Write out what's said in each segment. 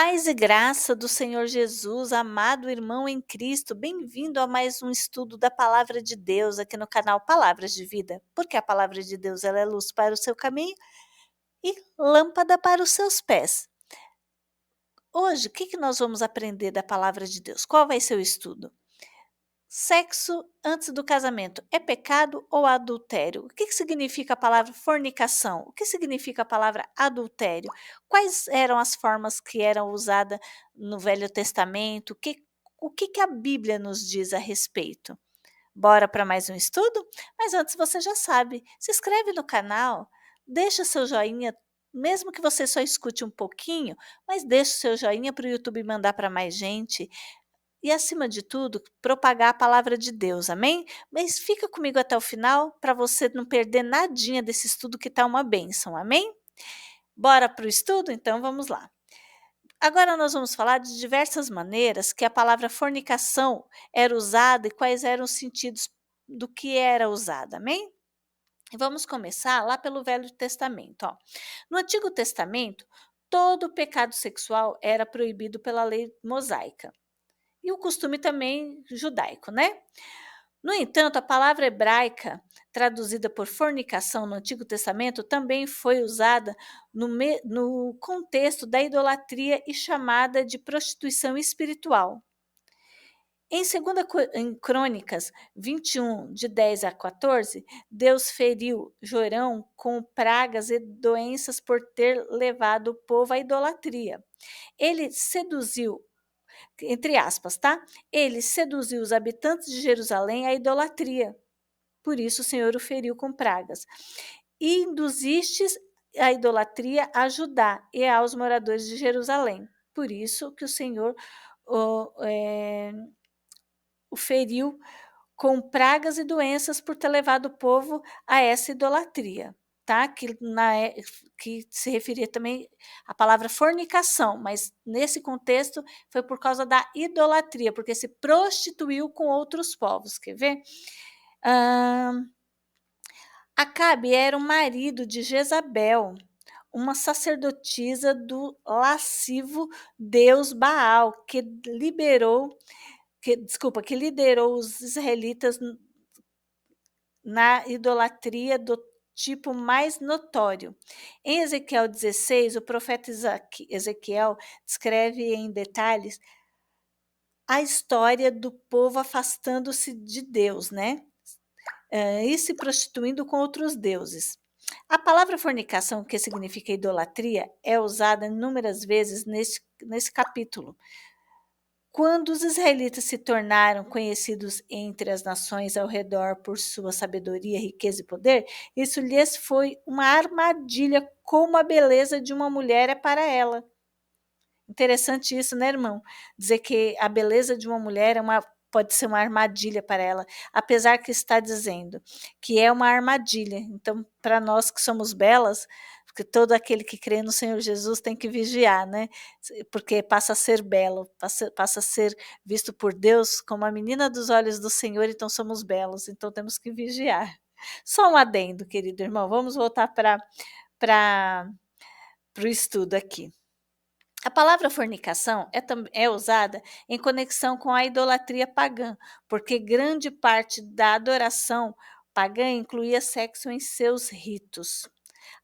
Paz e graça do Senhor Jesus, amado irmão em Cristo, bem-vindo a mais um estudo da Palavra de Deus aqui no canal Palavras de Vida, porque a Palavra de Deus ela é luz para o seu caminho e lâmpada para os seus pés. Hoje, o que nós vamos aprender da Palavra de Deus? Qual vai ser o estudo? Sexo antes do casamento é pecado ou adultério? O que significa a palavra fornicação? O que significa a palavra adultério? Quais eram as formas que eram usadas no Velho Testamento? O que a Bíblia nos diz a respeito? Bora para mais um estudo? Mas antes você já sabe, se inscreve no canal, deixa seu joinha, mesmo que você só escute um pouquinho, mas deixa o seu joinha para o YouTube mandar para mais gente. E, acima de tudo, propagar a palavra de Deus, amém? Mas fica comigo até o final para você não perder nadinha desse estudo que está uma bênção, amém? Bora para o estudo? Então vamos lá. Agora nós vamos falar de diversas maneiras que a palavra fornicação era usada e quais eram os sentidos do que era usada, amém? E vamos começar lá pelo Velho Testamento. Ó. No Antigo Testamento, todo pecado sexual era proibido pela lei mosaica. E o costume também judaico, né? No entanto, a palavra hebraica, traduzida por fornicação no Antigo Testamento, também foi usada no contexto da idolatria e chamada de prostituição espiritual. Em 2 Crônicas 21, de 10 a 14, Deus feriu Jorão com pragas e doenças por ter levado o povo à idolatria. Ele seduziu, entre aspas, tá? Ele seduziu os habitantes de Jerusalém à idolatria. Por isso o Senhor o feriu com pragas. E induzistes a idolatria a Judá e aos moradores de Jerusalém. Por isso que o Senhor o feriu com pragas e doenças por ter levado o povo a essa idolatria. Tá? Que se referia também à palavra fornicação, mas nesse contexto foi por causa da idolatria, porque se prostituiu com outros povos. Quer ver? Acabe era o marido de Jezabel, uma sacerdotisa do lascivo deus Baal, que liderou os israelitas na idolatria do tipo mais notório. Em Ezequiel 16, o profeta Ezequiel descreve em detalhes a história do povo afastando-se de Deus, né? E se prostituindo com outros deuses. A palavra fornicação, que significa idolatria, é usada inúmeras vezes nesse capítulo. Quando os israelitas se tornaram conhecidos entre as nações ao redor por sua sabedoria, riqueza e poder, isso lhes foi uma armadilha, como a beleza de uma mulher é para ela. Interessante isso, né, irmão? Dizer que a beleza de uma mulher pode ser uma armadilha para ela, apesar que está dizendo que é uma armadilha. Então, para nós que somos belas, porque todo aquele que crê no Senhor Jesus tem que vigiar, né? Porque passa a ser belo, passa a ser visto por Deus como a menina dos olhos do Senhor, então somos belos, então temos que vigiar. Só um adendo, querido irmão, vamos voltar para o estudo aqui. A palavra fornicação é usada em conexão com a idolatria pagã, porque grande parte da adoração pagã incluía sexo em seus ritos.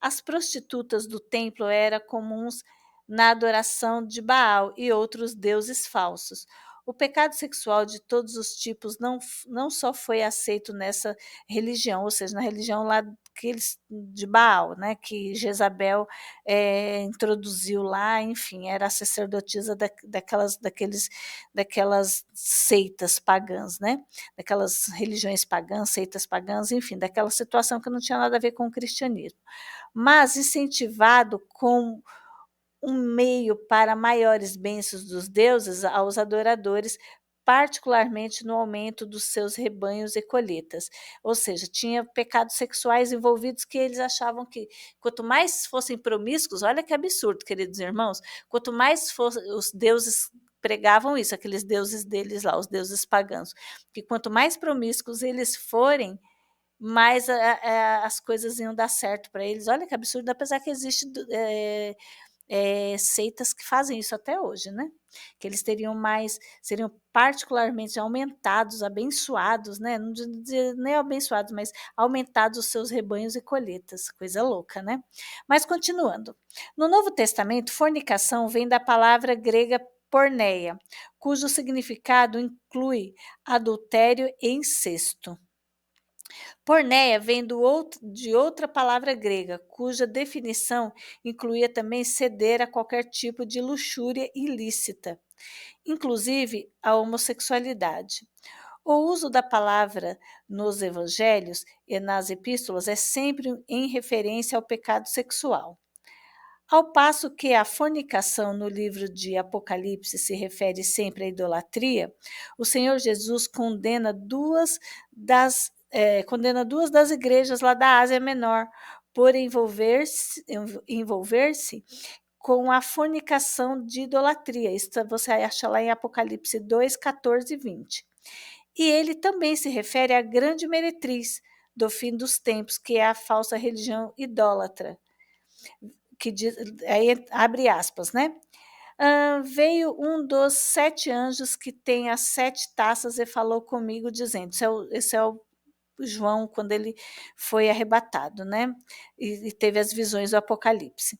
As prostitutas do templo eram comuns na adoração de Baal e outros deuses falsos. O pecado sexual de todos os tipos não só foi aceito nessa religião, ou seja, na religião lá de Baal, né, que Jezabel introduziu lá, enfim, era a sacerdotisa daquelas seitas pagãs, né, daquelas religiões pagãs, seitas pagãs, enfim, daquela situação que não tinha nada a ver com o cristianismo, mas incentivado com um meio para maiores bênçãos dos deuses aos adoradores, particularmente no aumento dos seus rebanhos e colheitas. Ou seja, tinha pecados sexuais envolvidos que eles achavam que quanto mais fossem promíscuos, olha que absurdo, queridos irmãos, quanto mais os deuses pregavam isso, aqueles deuses deles lá, os deuses pagãos, que quanto mais promíscuos eles forem, mais as coisas iam dar certo para eles. Olha que absurdo, apesar que existe seitas que fazem isso até hoje, né? Que eles seriam particularmente aumentados, abençoados, né? Não dizer nem abençoados, mas aumentados os seus rebanhos e colheitas. Coisa louca, né? Mas continuando. No Novo Testamento, fornicação vem da palavra grega porneia, cujo significado inclui adultério e incesto. Porneia vem de outra palavra grega, cuja definição incluía também ceder a qualquer tipo de luxúria ilícita, inclusive a homossexualidade. O uso da palavra nos evangelhos e nas epístolas é sempre em referência ao pecado sexual. Ao passo que a fornicação no livro de Apocalipse se refere sempre à idolatria, o Senhor Jesus condena duas das igrejas lá da Ásia Menor por envolver-se com a fornicação de idolatria. Isso você acha lá em Apocalipse 2, 14 e 20. E ele também se refere à grande meretriz do fim dos tempos, que é a falsa religião idólatra, que diz, aí abre aspas, né? Veio um dos 7 anjos que tem as 7 taças e falou comigo, dizendo: esse é o João, quando ele foi arrebatado, né? E teve as visões do Apocalipse.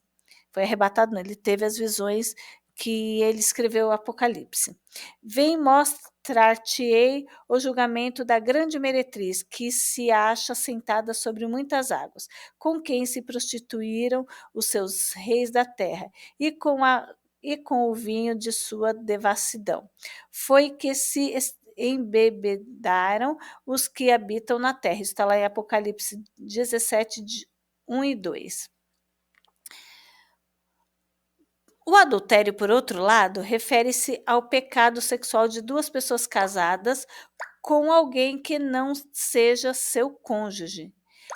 Foi arrebatado, não, ele teve as visões que ele escreveu o Apocalipse. Vem mostrar-te-ei o julgamento da grande meretriz, que se acha sentada sobre muitas águas, com quem se prostituíram os seus reis da terra, e com o vinho de sua devassidão. Foi que se embebedaram os que habitam na terra. Isso está lá em Apocalipse 17, 1 e 2. O adultério, por outro lado, refere-se ao pecado sexual de duas pessoas casadas com alguém que não seja seu cônjuge.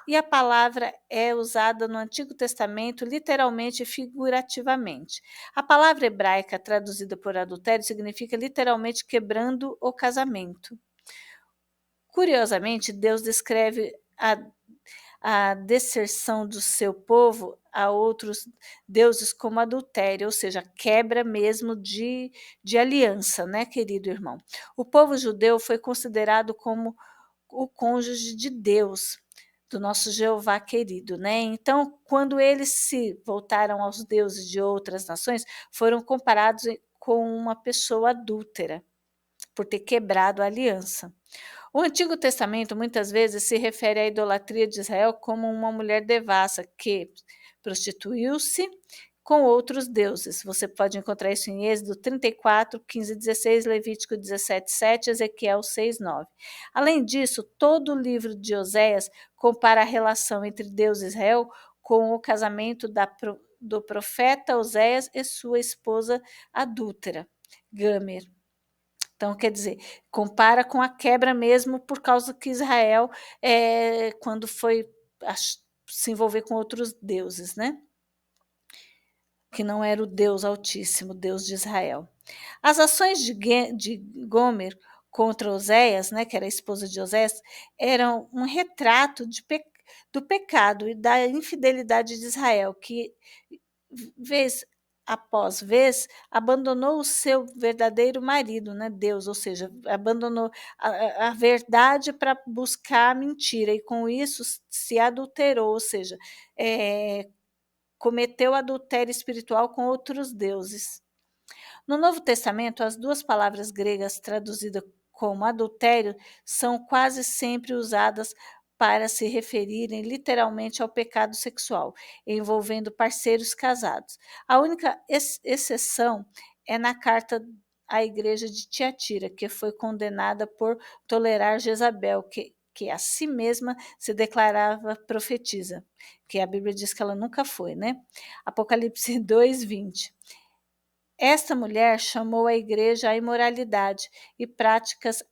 E a palavra é usada no Antigo Testamento literalmente e figurativamente. A palavra hebraica traduzida por adultério significa literalmente quebrando o casamento. Curiosamente, Deus descreve a deserção do seu povo a outros deuses como adultério, ou seja, quebra mesmo de aliança, né, querido irmão? O povo judeu foi considerado como o cônjuge de Deus, do nosso Jeová querido, né? Então, quando eles se voltaram aos deuses de outras nações, foram comparados com uma pessoa adúltera, por ter quebrado a aliança. O Antigo Testamento muitas vezes se refere à idolatria de Israel como uma mulher devassa que prostituiu-se com outros deuses. Você pode encontrar isso em Êxodo 34, 15 e 16, Levítico 17, 7, Ezequiel 6, 9. Além disso, todo o livro de Oséias compara a relação entre Deus e Israel com o casamento do profeta Oséias e sua esposa adúltera, Gâmer. Então, quer dizer, compara com a quebra mesmo por causa que Israel, quando foi se envolver com outros deuses, né? Que não era o Deus Altíssimo, Deus de Israel. As ações de Gomer contra Oséias, né, que era a esposa de Oséias, eram um retrato do pecado e da infidelidade de Israel, que vez após vez, abandonou o seu verdadeiro marido, né, Deus, ou seja, abandonou a verdade para buscar a mentira, e com isso se adulterou, ou seja, cometeu adultério espiritual com outros deuses. No Novo Testamento, as duas palavras gregas traduzidas como adultério são quase sempre usadas para se referirem literalmente ao pecado sexual, envolvendo parceiros casados. A única exceção é na carta à igreja de Tiatira, que foi condenada por tolerar Jezabel, que a si mesma se declarava profetisa, que a Bíblia diz que ela nunca foi, né? Apocalipse 2, 20. Esta mulher chamou a igreja à imoralidade e práticas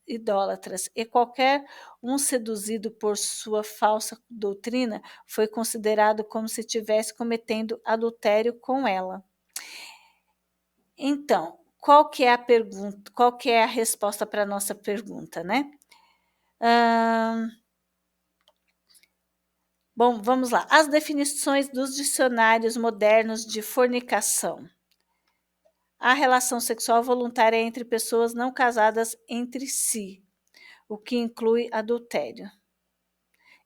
idólatras, e qualquer um seduzido por sua falsa doutrina foi considerado como se estivesse cometendo adultério com ela. Então, qual que é a pergunta? Qual que é a resposta para a nossa pergunta, né? Bom, vamos lá. As definições dos dicionários modernos de fornicação. A relação sexual voluntária entre pessoas não casadas entre si, o que inclui adultério.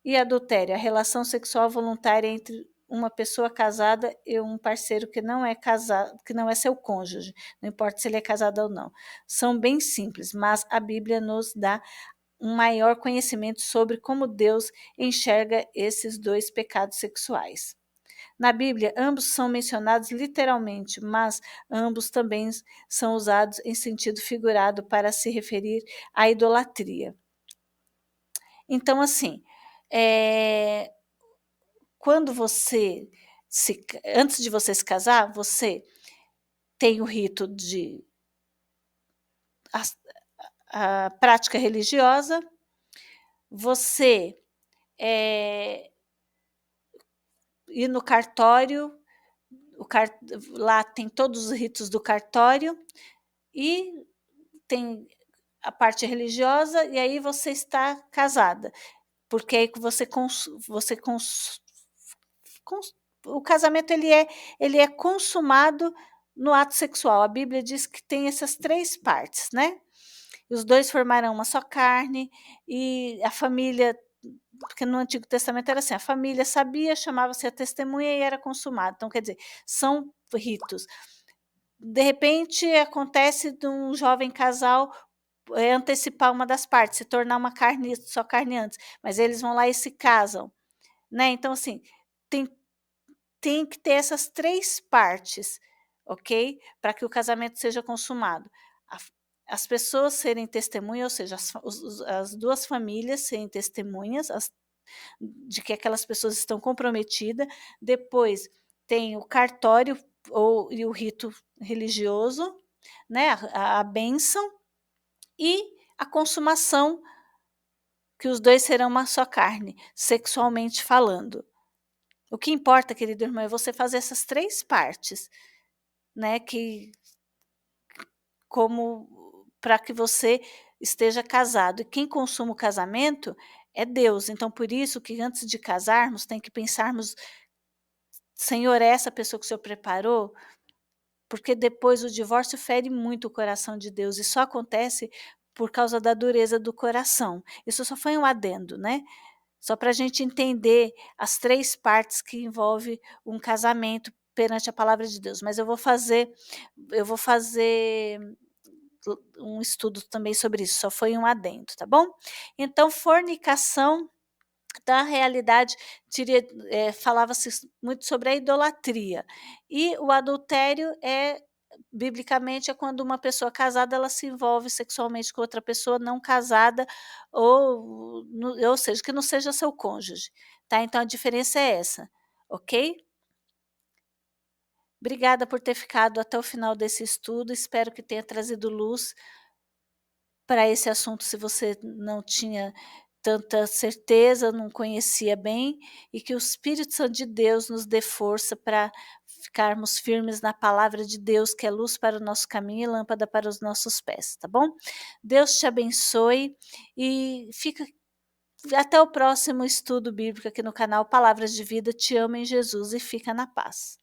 E adultério, a relação sexual voluntária entre uma pessoa casada e um parceiro que não é casado, que não é seu cônjuge, não importa se ele é casado ou não. São bem simples, mas a Bíblia nos dá um maior conhecimento sobre como Deus enxerga esses dois pecados sexuais. Na Bíblia, ambos são mencionados literalmente, mas ambos também são usados em sentido figurado para se referir à idolatria. Então, assim, quando você antes de você se casar, você tem o rito de a prática religiosa, você ir no cartório, lá tem todos os ritos do cartório e tem a parte religiosa e aí você está casada, porque aí o casamento ele é consumado no ato sexual. A Bíblia diz que tem essas 3 partes, né. Os 2 formarão uma só carne, e a família, porque no Antigo Testamento era assim, a família sabia, chamava-se a testemunha e era consumado. Então, quer dizer, são ritos. De repente, acontece de um jovem casal, antecipar uma das partes, se tornar uma carne, só carne antes, mas eles vão lá e se casam, né. Então, assim, tem tem que ter essas 3 partes, ok? Para que o casamento seja consumado. A As pessoas serem testemunhas, ou seja, as 2 famílias serem testemunhas de que aquelas pessoas estão comprometidas. Depois tem o cartório e o rito religioso, né, a bênção e a consumação, que os 2 serão uma só carne, sexualmente falando. O que importa, querido irmão, é você fazer essas 3 partes, né, que como para que você esteja casado. E quem consuma o casamento é Deus. Então, por isso que antes de casarmos, tem que pensarmos: "Senhor, é essa pessoa que o Senhor preparou?", porque depois o divórcio fere muito o coração de Deus e só acontece por causa da dureza do coração. Isso só foi um adendo, né, só para a gente entender as 3 partes que envolve um casamento perante a palavra de Deus, mas eu vou fazer um estudo também sobre isso, só foi um adendo, tá bom? Então, fornicação, da realidade, falava-se muito sobre a idolatria, e o adultério biblicamente, é quando uma pessoa casada, ela se envolve sexualmente com outra pessoa não casada, ou seja, que não seja seu cônjuge, tá? Então a diferença é essa, ok? Obrigada por ter ficado até o final desse estudo, espero que tenha trazido luz para esse assunto, se você não tinha tanta certeza, não conhecia bem, e que o Espírito Santo de Deus nos dê força para ficarmos firmes na palavra de Deus, que é luz para o nosso caminho e lâmpada para os nossos pés, tá bom? Deus te abençoe e fica até o próximo estudo bíblico aqui no canal Palavras de Vida. Te amo em Jesus e fica na paz.